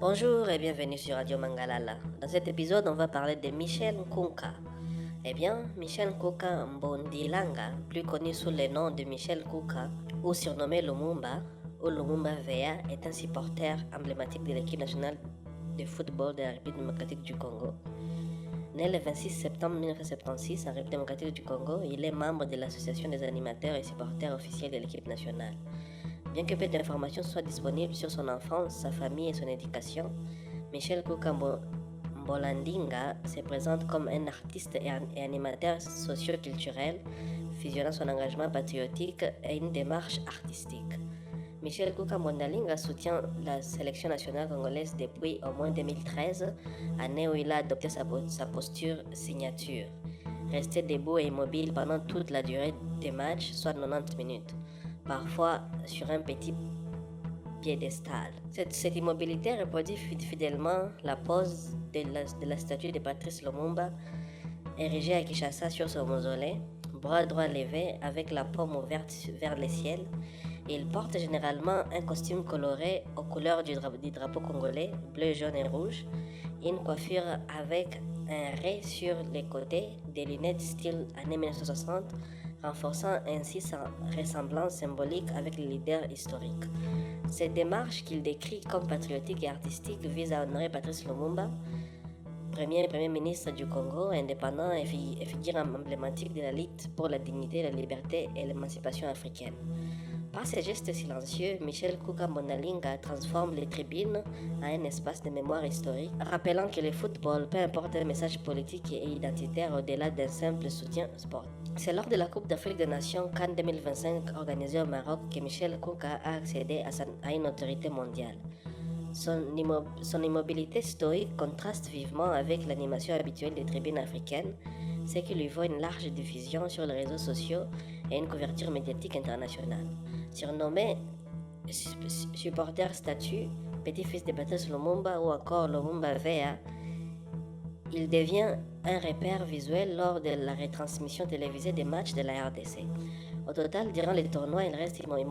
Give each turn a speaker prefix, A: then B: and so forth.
A: Bonjour et bienvenue sur Radio Mangalala. Dans cet épisode, on va parler de Michel Nkunka. Michel Nkunka Mbondilanga, plus connu sous le nom de Michel Nkunka ou surnommé Lumumba ou Lumumba VA, est un supporter emblématique de l'équipe nationale de football de la République démocratique du Congo. Né le 26 septembre 1976 en République démocratique du Congo, il est membre de l'association des animateurs et supporters officiels de l'équipe nationale. Bien que peu d'informations soient disponibles sur son enfance, sa famille et son éducation, Michel Nkunka Mbolandinga se présente comme un artiste et animateur socio-culturel, fusionnant son engagement patriotique et une démarche artistique. Michel Nkunka Mbolandinga soutient la sélection nationale congolaise depuis au moins 2013, année où il a adopté sa posture signature. Resté debout et immobile pendant toute la durée des matchs, soit 90 minutes, parfois sur un petit piédestal. Cette immobilité reproduit fidèlement la pose de la statue de Patrice Lumumba, érigée à Kinshasa sur son mausolée, bras droit levé avec la paume ouverte vers le ciel. Il porte généralement un costume coloré aux couleurs du drapeau congolais, bleu, jaune et rouge, une coiffure avec un raie sur les côtés, des lunettes style années 1960, renforçant ainsi sa ressemblance symbolique avec le leader historique. Cette démarche qu'il décrit comme patriotique et artistique vise à honorer Patrice Lumumba, premier ministre du Congo, indépendant et figure emblématique de la lutte pour la dignité, la liberté et l'émancipation africaine. Par ses gestes silencieux, Michel Nkunka Mbolandinga transforme les tribunes en un espace de mémoire historique, rappelant que le football peut apporter un message politique et identitaire au-delà d'un simple soutien sport. C'est lors de la Coupe d'Afrique des Nations CAN 2025 organisée au Maroc que Michel Nkunka a accédé à une autorité mondiale. Son immobilité stoïque contraste vivement avec l'animation habituelle des tribunes africaines, ce qui lui vaut une large diffusion sur les réseaux sociaux et une couverture médiatique internationale. Surnommé supporter statue, petit-fils de Patrice Lumumba ou encore Lumumba VA, il devient un repère visuel lors de la retransmission télévisée des matchs de la RDC. Au total, durant les tournois, il reste immobile